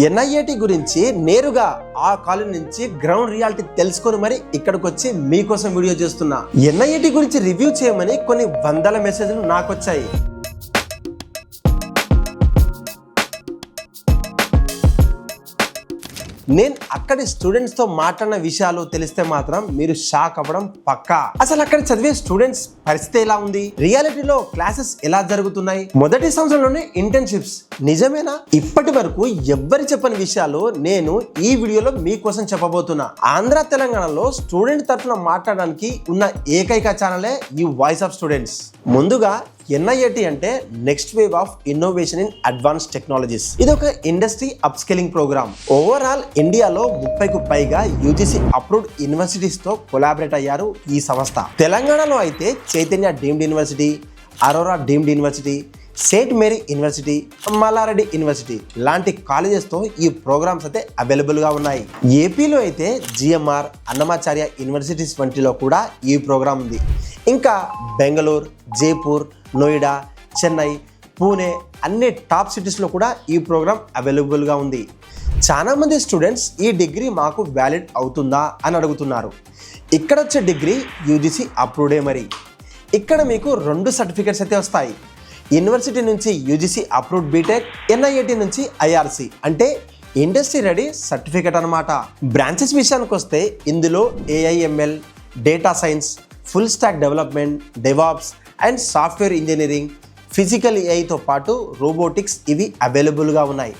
ఎన్ఐఏటి గురించి నేరుగా ఆ కాలేజ్ నుంచి గ్రౌండ్ రియాలిటీ తెలుసుకొని మరి ఇక్కడికి వచ్చి మీకోసం వీడియో చేస్తున్నా. ఎన్ఐఏటి గురించి రివ్యూ చేయమని కొన్ని వందల మెసేజ్లు నాకు వచ్చాయి. నేను అక్కడి స్టూడెంట్స్ తో మాట్లాడిన విషయాలు తెలిస్తే మాత్రం మీరు షాక్ అవ్వడం పక్కా. అసలు అక్కడ చదివే స్టూడెంట్స్ పరిస్థితి ఎలా ఉంది, రియాలిటీలో క్లాసెస్ ఎలా జరుగుతున్నాయి, మొదటి సంవత్సరంలోనే ఇంటర్న్షిప్స్ నిజమేనా, ఇప్పటి వరకు ఎవ్వరి చెప్పని విషయాలు నేను ఈ వీడియోలో మీకోసం చెప్పబోతున్నా. ఆంధ్ర తెలంగాణలో స్టూడెంట్ తరఫున మాట్లాడడానికి ఉన్న ఏకైక ఛానలే ఈ వాయిస్ ఆఫ్ స్టూడెంట్స్. ముందుగా ఎన్ఐఏటి అంటే next wave of innovation in advance technologies. ఇది ఒక ఇండస్ట్రీ అప్స్కిల్లింగ్ ప్రోగ్రామ్. ఓవరాల్ ఇండియాలో 30కు పైగా యూజీసీ అప్రూవ్డ్ యూనివర్సిటీస్ తో కొలాబరేట్ అయ్యారు ఈ సంస్థ. తెలంగాణలో అయితే Chaitanya deemed university, Aurora deemed university, Saint Mary university, Malla Reddy university లాంటి కాలేజెస్ తో ఈ ప్రోగ్రామ్స్ అయితే అవైలబుల్ గా ఉన్నాయి. ఏపీలో అయితే జిఎంఆర్, అన్నమాచార్య యూనివర్సిటీస్ వంటిలో కూడా ఈ ప్రోగ్రామ్ ఉంది. ఇంకా బెంగళూరు, జైపూర్, నోయిడా, చెన్నై, పూణే అన్ని టాప్ సిటీస్లో కూడా ఈ ప్రోగ్రామ్ అవైలబుల్గా ఉంది. చాలామంది స్టూడెంట్స్ ఈ డిగ్రీ మాకు వ్యాలిడ్ అవుతుందా అని అడుగుతున్నారు. ఇక్కడ వచ్చే డిగ్రీ యూజీసీ అప్రూవ్డే. మరి ఇక్కడ మీకు 2 సర్టిఫికేట్స్ అయితే వస్తాయి. యూనివర్సిటీ నుంచి యూజీసీ అప్రూవ్డ్ బీటెక్, ఎన్ఐఏటి నుంచి ఐఆర్సి అంటే ఇండస్ట్రీ రెడీ సర్టిఫికేట్ అనమాట. బ్రాంచెస్ విషయానికి వస్తే ఇందులో AIML, data science, full stack development, DevOps and software engineering, physical ఏఐతో పాటు రోబోటిక్స్ ఇవి అవైలబుల్గా ఉన్నాయి.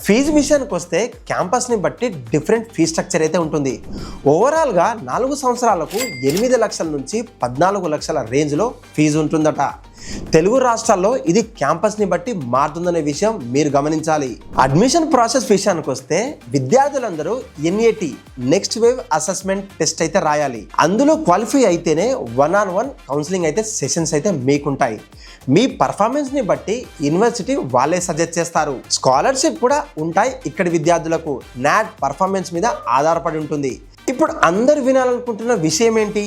ఫీజు విషయానికి వస్తే క్యాంపస్ని బట్టి డిఫరెంట్ ఫీ స్ట్రక్చర్ అయితే ఉంటుంది. ఓవరాల్గా 4 సంవత్సరాలకు 8 లక్షల నుంచి 14 లక్షల రేంజ్లో ఫీజు ఉంటుందట. తెలుగు రాష్ట్రాల్లో ఇది క్యాంపస్ని బట్టి మారుతుందనే విషయం మీరు గమనించాలి. అడ్మిషన్ ప్రాసెస్ విషయానికి వస్తే విద్యార్థులందరూ NAT next wave assessment test అయితే రాయాలి. అందులో క్వాలిఫై అయితేనే 1-on-1 కౌన్సిలింగ్ అయితే సెషన్స్ అయితే మీకుంటాయి. మీ పర్ఫార్మెన్స్ని బట్టి యూనివర్సిటీ వాళ్ళే సజెస్ట్ చేస్తారు. స్కాలర్షిప్ కూడా ఉంటాయి ఇక్కడి విద్యార్థులకు. నాట్ పర్ఫార్మెన్స్ మీద ఆధారపడి ఉంటుంది. ఇప్పుడు అందరు వినాలనుకుంటున్న విషయం ఏంటి?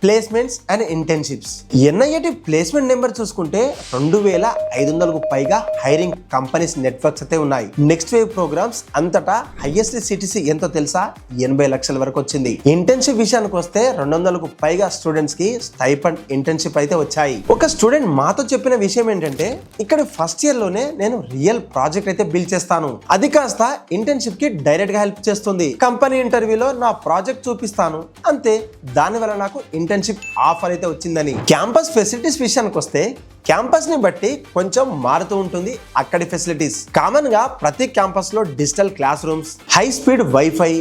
Placements and internships. ఎన్ఐఏటి placement number చూసుకుంటే 2500కు పైగా హైరింగ్ కంపెనీస్ నెట్వర్క్స్ అయితే ఉన్నాయి. నెక్స్ట్ వేవ్ ప్రోగ్రామ్స్ అంతటా హైయెస్ట్ సిటీసీ ఎంతో తెలుసా? 80 లక్షల వరకు వచ్చింది. ఇంటర్న్షిప్ విషయానికి వస్తే 200కు పైగా స్టూడెంట్స్ కి స్టైఫండ్ ఇంటర్న్షిప్ అయితే వచ్చాయి. ఒక స్టూడెంట్ మాతో చెప్పిన విషయం ఏంటంటే, ఇక్కడ ఫస్ట్ ఇయర్ లోనే నేను రియల్ ప్రాజెక్ట్ అయితే బిల్డ్ చేస్తాను, అది కాస్త ఇంటర్న్షిప్ కి డైరెక్ట్ గా హెల్ప్ చేస్తుంది. కంపెనీ ఇంటర్వ్యూలో నా ప్రాజెక్ట్ చూపిస్తాను అంతే, దానివల్ల నాకు ఇంటర్న్షిప్ ఆఫర్ అయితే వచ్చిందని. క్యాంపస్ ఫెసిలిటీస్ విషయానికి వస్తే క్యాంపస్ ని బట్టి కొంచెం మారుతూ ఉంటుంది అక్కడి ఫెసిలిటీస్. కామన్ గా ప్రతి క్యాంపస్ లో digital classrooms, high speed WiFi,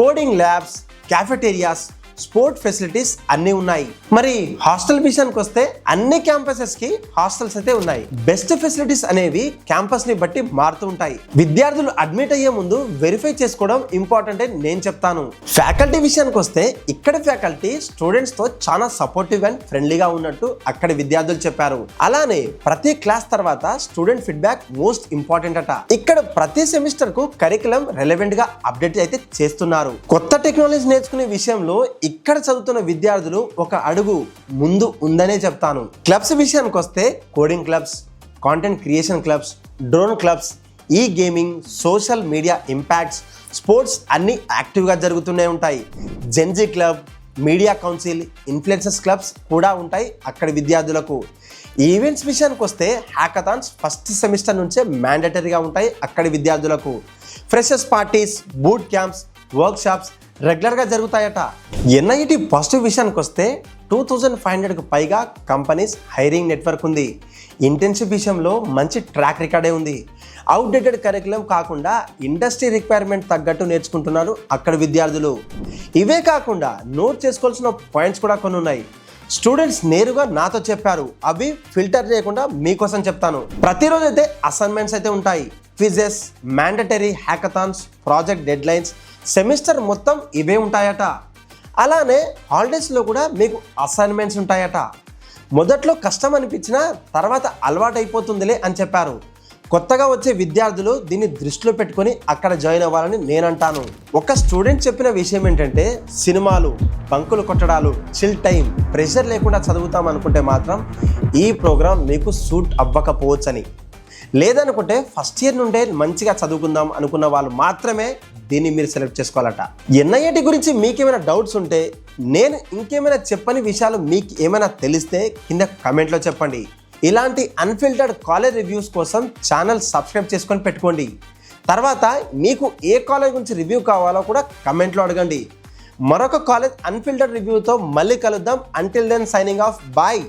coding labs, cafeterias, sport facilities అన్నీ ఉన్నాయి. మరి హాస్టల్ విషయానికి వస్తే అన్ని క్యాంపసెస్ కి హాస్టల్స్ అయితే ఉన్నాయి. బెస్ట్ ఫెసిలిటీస్ అనేవి క్యాంపస్ ని బట్టి మారుతూ ఉంటాయి. విద్యార్థులు అడ్మిట్ అయ్యే ముందు వెరిఫై చేసుకోవడం ఇంపార్టెంట్ అని నేను చెప్తాను. ఫ్యాకల్టీ విషయానికి వస్తే ఇక్కడ ఫ్యాకల్టీ స్టూడెంట్స్ తో చాలా సపోర్టివ్ అండ్ ఫ్రెండ్లీగా ఉన్నట్టు అక్కడ విద్యార్థులు చెప్పారు. అలానే ప్రతి క్లాస్ తర్వాత స్టూడెంట్ ఫీడ్బ్యాక్ మోస్ట్ ఇంపార్టెంట్ అట. ఇక్కడ ప్రతి సెమిస్టర్ కు కరికులం రెలెవెంట్ గా అప్డేట్ అయితే చేస్తున్నారు. కొత్త టెక్నాలజీ నేర్చుకునే విషయంలో ఇక్కడ చదువుతున్న విద్యార్థులు ఒక అడుగు ముందు ఉందనే చెప్తాను. క్లబ్స్ విషయానికి వస్తే coding clubs, content creation clubs, drone clubs, ఈ gaming, social media impacts, sports అన్ని యాక్టివ్గా జరుగుతూనే ఉంటాయి. Gen Z club, media council, influencers clubs కూడా ఉంటాయి అక్కడి విద్యార్థులకు. ఈవెంట్స్ విషయానికి వస్తే హ్యాకథాన్స్ ఫస్ట్ సెమిస్టర్ నుంచే మ్యాండేటరీగా ఉంటాయి అక్కడి విద్యార్థులకు. Freshers parties, boot camps, work shops రెగ్యులర్గా జరుగుతాయట. ఎన్ఐటి పాజిటివ్ విషయానికి వస్తే 2500కు పైగా కంపెనీస్ హైరింగ్ నెట్వర్క్ ఉంది. ఇంటర్న్షిప్ విషయంలో మంచి ట్రాక్ రికార్డే ఉంది. అవుట్డేటెడ్ కరికులం కాకుండా ఇండస్ట్రీ రిక్వైర్మెంట్ తగ్గట్టు నేర్చుకుంటున్నారు అక్కడ విద్యార్థులు. ఇవే కాకుండా నోట్ చేసుకోవాల్సిన పాయింట్స్ కూడా కొన్ని ఉన్నాయి. స్టూడెంట్స్ నేరుగా నాతో చెప్పారు, అవి ఫిల్టర్ చేయకుండా మీకోసం చెప్తాను. ప్రతిరోజు అయితే అసైన్మెంట్స్ అయితే ఉంటాయి. Quizzes, mandatory hackathons, project dead lines, semester మొత్తం ఇవే ఉంటాయట. అలానే హాలిడేస్లో కూడా మీకు అసైన్మెంట్స్ ఉంటాయట. మొదట్లో కష్టం అనిపించినా తర్వాత అలవాటు అయిపోతుందిలే అని చెప్పారు. కొత్తగా వచ్చే విద్యార్థులు దీన్ని దృష్టిలో పెట్టుకొని అక్కడ జాయిన్ అవ్వాలని నేనంటాను. ఒక స్టూడెంట్ చెప్పిన విషయం ఏంటంటే, సినిమాలు, బంకులు కొట్టడాలు, చిల్ టైం, ప్రెషర్ లేకుండా చదువుతాం అనుకుంటే మాత్రం ఈ ప్రోగ్రాం మీకు సూట్ అవ్వకపోవచ్చని. లేదనుకుంటే ఫస్ట్ ఇయర్ నుండే మంచిగా చదువుకుందాం అనుకున్న వాళ్ళు మాత్రమే దీన్ని మీరు సెలెక్ట్ చేసుకోవాలట. ఎన్ఐటి గురించి మీకేమైనా డౌట్స్ ఉంటే, నేను ఇంకేమైనా చెప్పని విషయాలు మీకు ఏమైనా తెలిస్తే కింద కమెంట్లో చెప్పండి. ఇలాంటి అన్ఫిల్టర్డ్ కాలేజ్ రివ్యూస్ కోసం ఛానల్ సబ్స్క్రైబ్ చేసుకొని పెట్టుకోండి. తర్వాత మీకు ఏ కాలేజ్ గురించి రివ్యూ కావాలో కూడా కమెంట్లో అడగండి. మరొక కాలేజ్ అన్ఫిల్టర్డ్ రివ్యూతో మళ్ళీ కలుద్దాం. Until then signing off, bye.